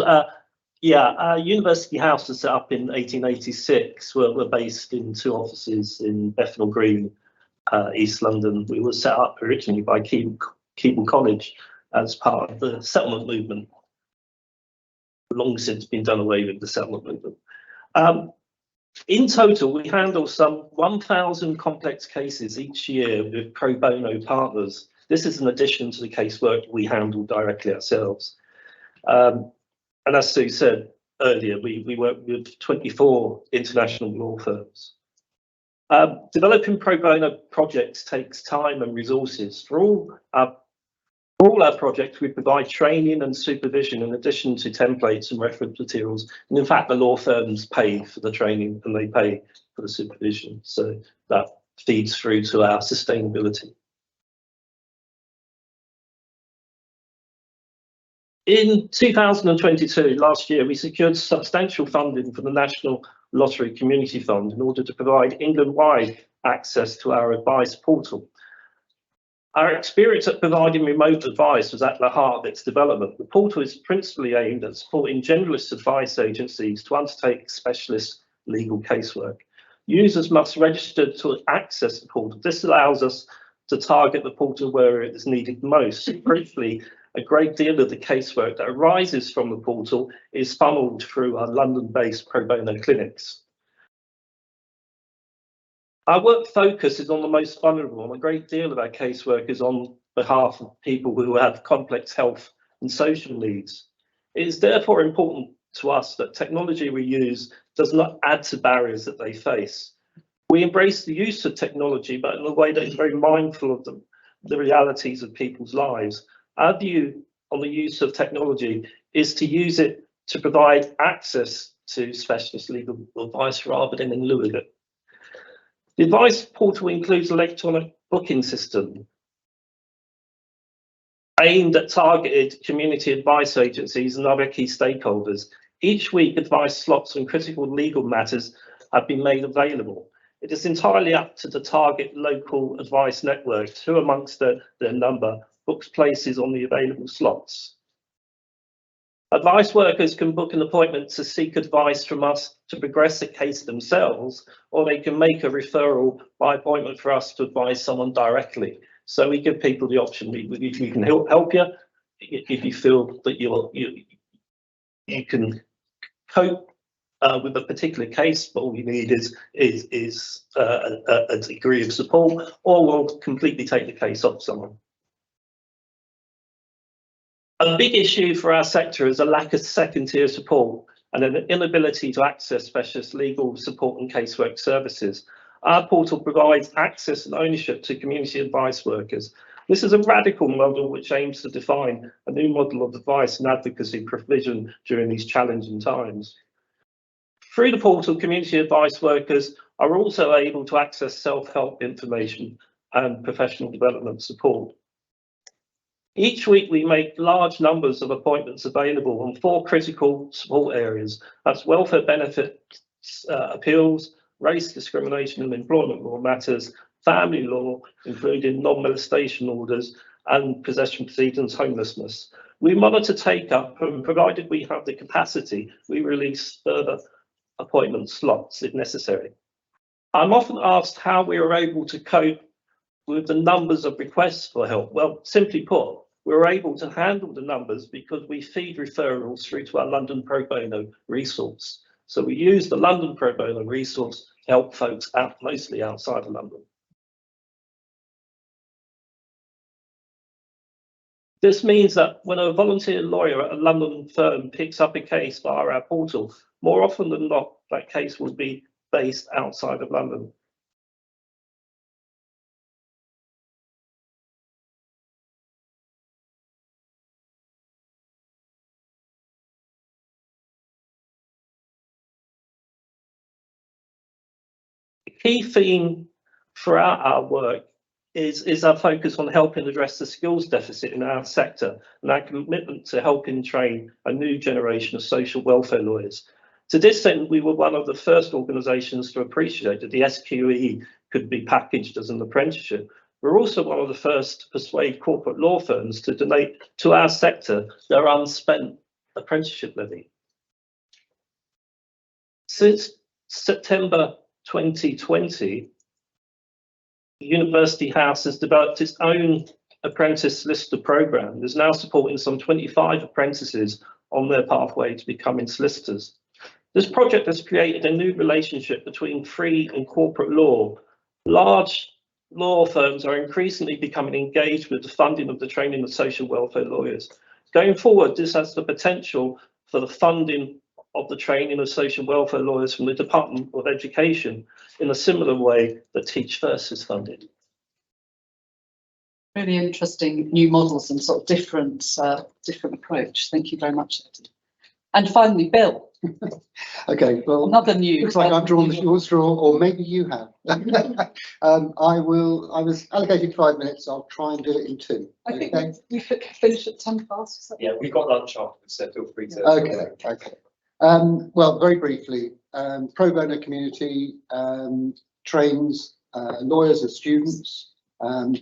University House was set up in 1886. We're based in 2 offices in Bethnal Green, East London. We were set up originally by Keaton College as part of the settlement movement. Long since been done away with the settlement movement. In total, we handle some 1,000 complex cases each year with pro bono partners. This is in addition to the casework we handle directly ourselves. And as Sue said earlier, we work with 24 international law firms. Developing pro bono projects takes time and resources. For all our projects, we provide training and supervision in addition to templates and reference materials. And in fact, the law firms pay for the training and they pay for the supervision. So that feeds through to our sustainability. In 2022, last year, we secured substantial funding for the National Lottery Community Fund in order to provide England-wide access to our advice portal. Our experience at providing remote advice was at the heart of its development. The portal is principally aimed at supporting generalist advice agencies to undertake specialist legal casework. Users must register to access the portal. This allows us to target the portal where it is needed most. Briefly, a great deal of the casework that arises from the portal is funneled through our London-based pro bono clinics. Our work focus is on the most vulnerable, and a great deal of our casework is on behalf of people who have complex health and social needs. It is therefore important to us that technology we use does not add to barriers that they face. We embrace the use of technology, but in a way that is very mindful of the realities of people's lives. Our view on the use of technology is to use it to provide access to specialist legal advice rather than in lieu of it. The advice portal includes an electronic booking system aimed at targeted community advice agencies and other key stakeholders. Each week, advice slots on critical legal matters have been made available. It is entirely up to the target local advice networks, who amongst their number books places on the available slots. Advice workers can book an appointment to seek advice from us to progress a case themselves, or they can make a referral by appointment for us to advise someone directly. So we give people the option. We can help you if you feel that you can cope with a particular case, but all you need is a degree of support, or we'll completely take the case off someone. A big issue for our sector is a lack of second-tier support and an inability to access specialist legal support and casework services. Our portal provides access and ownership to community advice workers. This is a radical model which aims to define a new model of advice and advocacy provision during these challenging times. Through the portal, community advice workers are also able to access self-help information and professional development support. Each week we make large numbers of appointments available on 4 critical support areas. That's welfare benefits appeals, race discrimination and employment law matters, family law, including non-molestation orders, and possession proceedings, homelessness. We monitor take-up, and provided we have the capacity, we release further appointment slots if necessary. I'm often asked how we are able to cope with the numbers of requests for help. Well, simply put, we're able to handle the numbers because we feed referrals through to our London Pro Bono resource. So we use the London Pro Bono resource to help folks out, mostly outside of London. This means that when a volunteer lawyer at a London firm picks up a case via our portal, more often than not, that case will be based outside of London. The key theme throughout our work is our focus on helping address the skills deficit in our sector and our commitment to helping train a new generation of social welfare lawyers. To this end, we were one of the first organisations to appreciate that the SQE could be packaged as an apprenticeship. We're also one of the first to persuade corporate law firms to donate to our sector their unspent apprenticeship levy. Since September 2020, the University House has developed its own apprentice solicitor programme. It is now supporting some 25 apprentices on their pathway to becoming solicitors. This project has created a new relationship between free and corporate law. Large law firms are increasingly becoming engaged with the funding of the training of social welfare lawyers. Going forward, this has the potential for the funding of the training of social welfare lawyers from the Department of Education in a similar way that Teach First is funded. Really interesting new models and sort of different approach. Thank you very much, Eddie. And finally, Bill. Okay, well, another new. Looks like I've drawn the short straw, or maybe you have. I was allocated 5 minutes. I'll try and do it in 2. I think we finish at 10 past. Yeah, we've got lunch afterwards, so feel free to. Okay. Well, very briefly, Pro Bono Community trains lawyers as students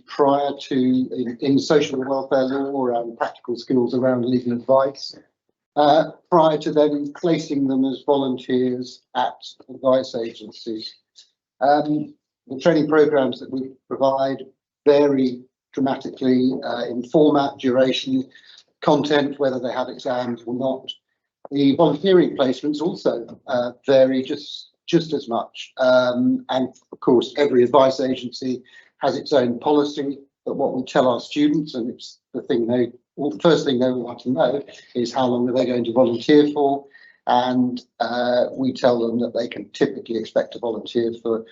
prior to in social welfare law and practical skills around legal advice, prior to then placing them as volunteers at advice agencies. The training programs that we provide vary dramatically in format, duration, content, whether they have exams or not. The volunteering placements also vary just as much. And of course, every advice agency has its own policy, but what we tell our students, and it's the thing the first thing they want to know, is how long are they going to volunteer for? And we tell them that they can typically expect to volunteer for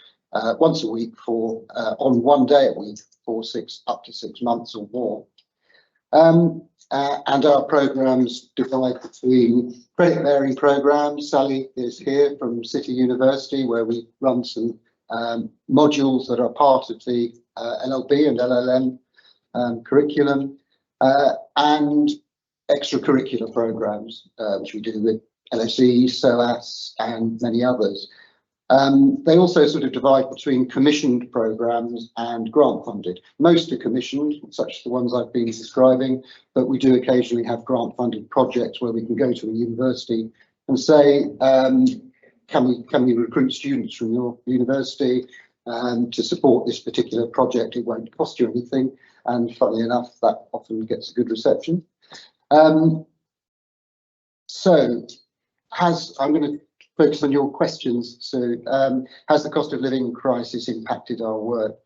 once a week for on one day a week for up to 6 months or more. And our programs divide between credit bearing programs. Sally is here from City University, where we run some modules that are part of the LLB and LLM curriculum, and extracurricular programs, which we do with LSE, SOAS and many others. They also sort of divide between commissioned programs and grant funded. Most are commissioned, such as the ones I've been describing, but we do occasionally have grant funded projects where we can go to a university and say, can we recruit students from your university to support this particular project? It won't cost you anything. And funnily enough, that often gets a good reception. So I'm going to focus on your questions. So has the cost of living crisis impacted our work?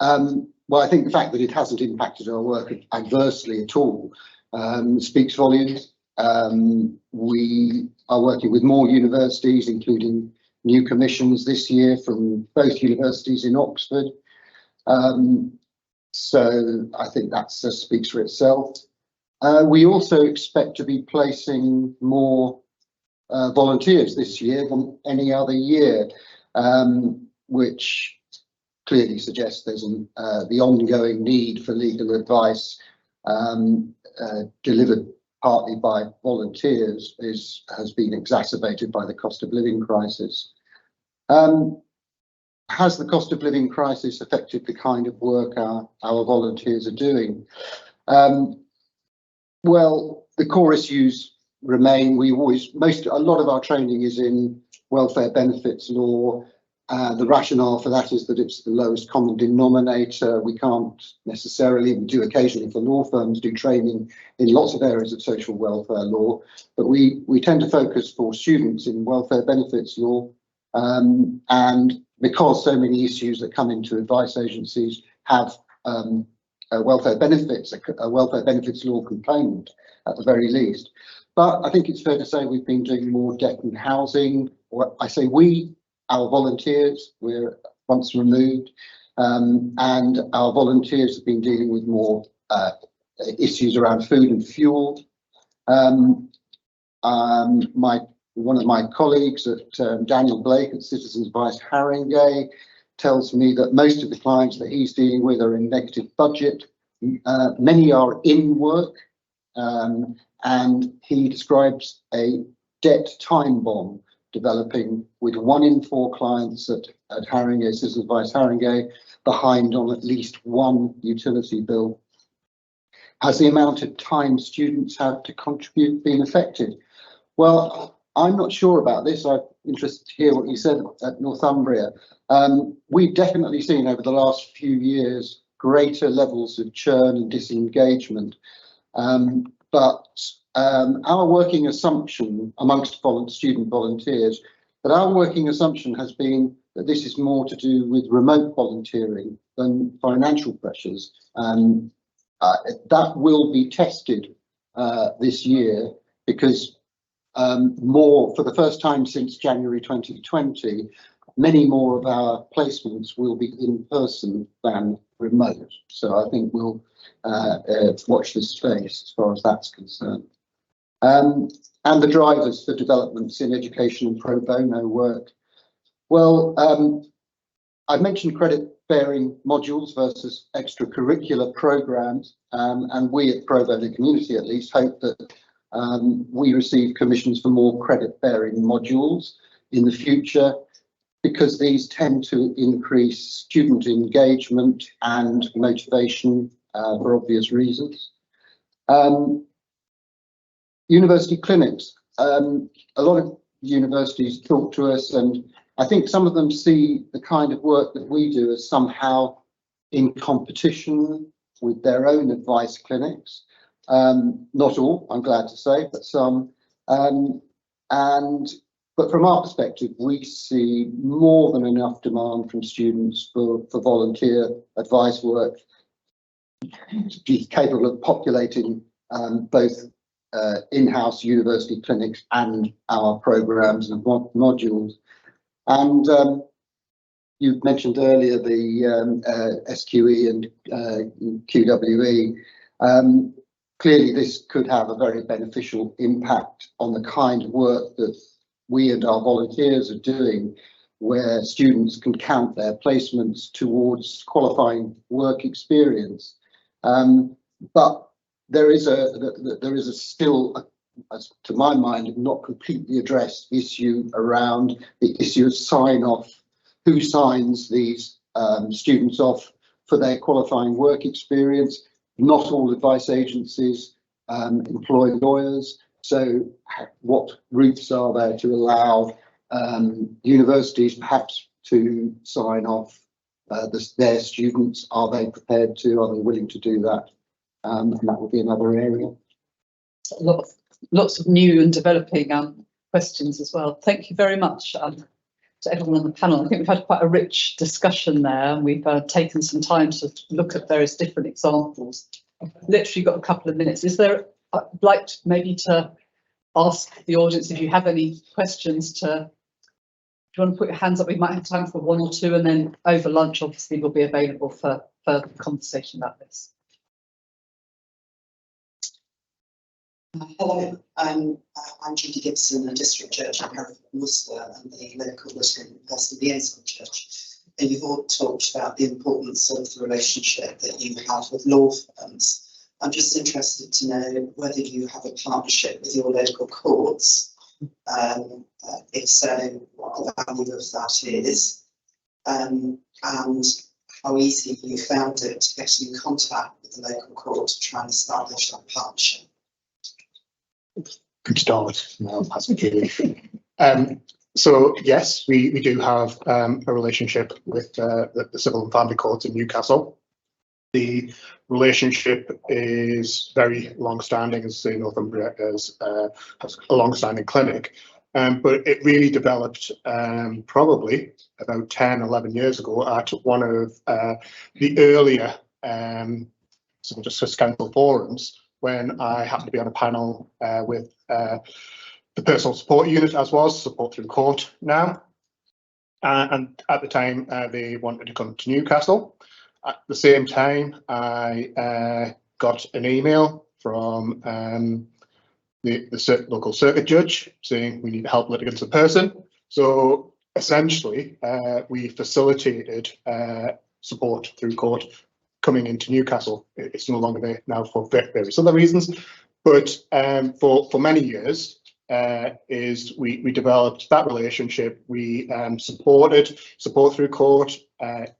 Well, I think the fact that it hasn't impacted our work adversely at all speaks volumes. We are working with more universities, including new commissions this year from both universities in Oxford. So I think that speaks for itself. We also expect to be placing more volunteers this year than any other year, which clearly suggests there's the ongoing need for legal advice delivered partly by volunteers has been exacerbated by the cost of living crisis. Has the cost of living crisis affected the kind of work our volunteers are doing? Well, the core issues remain. A lot of our training is in welfare benefits law. The rationale for that is that it's the lowest common denominator. We can't necessarily, we do occasionally for law firms, do training in lots of areas of social welfare law, but we tend to focus for students in welfare benefits law. And because so many issues that come into advice agencies have a welfare benefits law component at the very least. But I think it's fair to say we've been doing more debt and housing, or I say our volunteers, we're once removed, and our volunteers have been dealing with more issues around food and fuel. One of my colleagues at Daniel Blake at Citizens Advice Haringey tells me that most of the clients that he's dealing with are in negative budget. Many are in work, and he describes a debt time bomb developing with 1 in 4 clients at Haringey, Citizens Advice Haringey, behind on at least one utility bill. Has the amount of time students have to contribute been affected? Well, I'm not sure about this. I'm interested to hear what you said at Northumbria. We've definitely seen over the last few years greater levels of churn and disengagement. But our working assumption amongst student volunteers, that our working assumption has been that this is more to do with remote volunteering than financial pressures. That will be tested this year, because for the first time since January 2020, many more of our placements will be in person than remote. So I think we'll watch this space as far as that's concerned. And the drivers for developments in education and pro bono work. Well, I mentioned credit-bearing modules versus extracurricular programs, and we at Pro Bono Community at least hope that we receive commissions for more credit-bearing modules in the future, because these tend to increase student engagement and motivation for obvious reasons. University clinics. A lot of universities talk to us and I think some of them see the kind of work that we do as somehow in competition with their own advice clinics. Not all, I'm glad to say, but some. But from our perspective, we see more than enough demand from students for volunteer advice work to be capable of populating both in-house university clinics and our programs and modules. And you mentioned earlier the SQE and QWE. Clearly, this could have a very beneficial impact on the kind of work that we and our volunteers are doing, where students can count their placements towards qualifying work experience. But there is a still, to my mind, not completely addressed issue around the issue of sign-off. Who signs these students off for their qualifying work experience? Not all advice agencies employ lawyers. So what routes are there to allow universities perhaps to sign off their students? Are they prepared to? Are they willing to do that? And that would be another area. Lots of new and developing questions as well. Thank you very much to everyone on the panel. I think we've had quite a rich discussion there, and we've taken some time to look at various different examples. I've literally got a couple of minutes. Is there, I'd like maybe to ask the audience if you have any questions do you want to put your hands up? We might have time for one or two, and then over lunch, obviously, we'll be available for further conversation about this. Hello, I'm Judy Gibson, a district judge in Hereford and Worcester, and the local Ruskin University liaison judge. And you've all talked about the importance of the relationship that you have with law firms. I'm just interested to know whether you have a partnership with your local courts. If so, what the value of that is, and how easy you found it to get in contact with the local court to try and establish that partnership. Good start. No, that's okay. So yes, we do have a relationship with the Civil and Family Courts in Newcastle. The relationship is very long-standing, as say Northumbria has a long-standing clinic, but it really developed probably about 10, 11 years ago at one of the earlier so just scandal forums, when I happened to be on a panel with the personal support unit, as was support through court now. And at the time, they wanted to come to Newcastle. At the same time, I got an email from the local circuit judge saying we need to help litigants in person. So essentially, we facilitated support through court coming into Newcastle. It's no longer there now for various other reasons, but for many years we developed that relationship. We supported support through court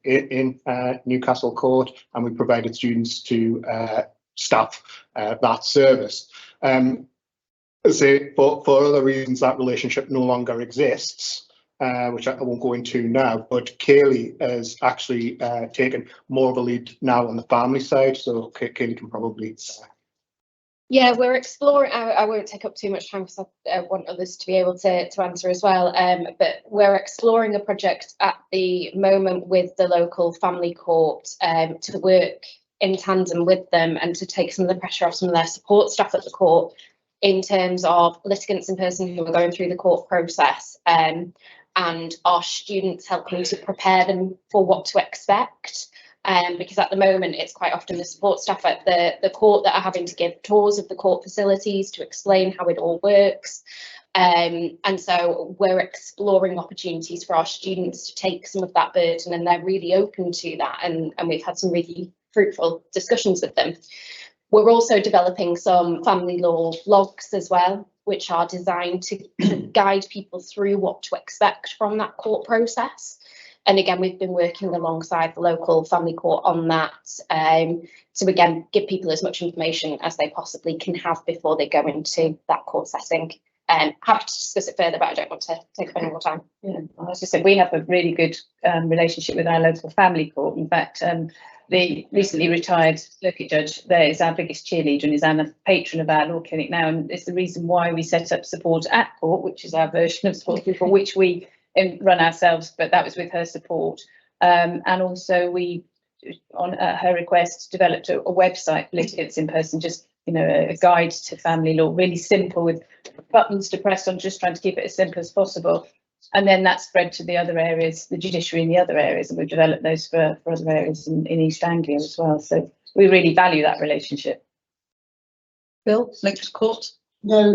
in Newcastle Court, and we provided students to staff that service. Say for other reasons that relationship no longer exists, which I won't go into now, but Kayliegh has actually taken more of a lead now on the family side, so Kayliegh can probably... Yeah, we're exploring, I won't take up too much time because I want others to be able to answer as well, but we're exploring a project at the moment with the local family court to work in tandem with them and to take some of the pressure off some of their support staff at the court in terms of litigants in person who are going through the court process, and our students helping to prepare them for what to expect. Because at the moment it's quite often the support staff at the court that are having to give tours of the court facilities to explain how it all works. And so we're exploring opportunities for our students to take some of that burden, and they're really open to that, and we've had some really fruitful discussions with them. We're also developing some family law logs as well, which are designed to guide people through what to expect from that court process. And again, we've been working alongside the local family court on that to again give people as much information as they possibly can have before they go into that court setting. Happy to discuss it further, but I don't want to take up any more time. Yeah, as I said, we have a really good relationship with our local family court. In fact, the recently retired circuit judge there is our biggest cheerleader and is a patron of our law clinic now, and it's the reason why we set up Support at Court, which is our version of Support for which we run ourselves, but that was with her support. And also we, on her request, developed a website for litigants in person, just a guide to family law, really simple with buttons to press on, just trying to keep it as simple as possible. And then that spread to the other areas, the judiciary in the other areas, and we've developed those for other areas in East Anglia as well. So we really value that relationship. Bill, next court. No,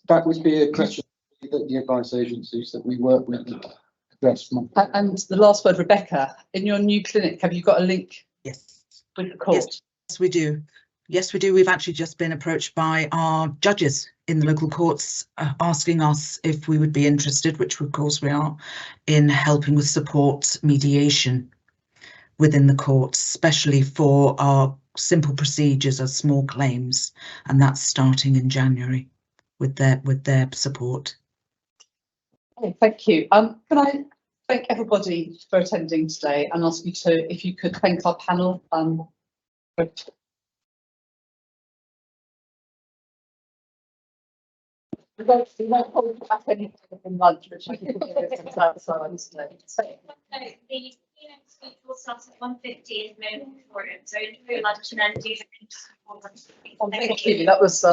that would be a question that the advice agencies that we work with address. And the last word, Rebecca, in your new clinic, have you got a link Yes. with the court? Yes, we do. Yes, we do. We've actually just been approached by our judges in the local courts asking us if we would be interested, which of course we are, in helping with support mediation within the courts, especially for our simple procedures as small claims, and that's starting in January with their support. Okay, thank you. Can I thank everybody for attending today and ask you to, if you could thank our panel. We won't hold back anything in lunch, which I think will be outside today. The speech will start at 1:50 in the main forum, so enjoy your lunch and then do. Thank you. That was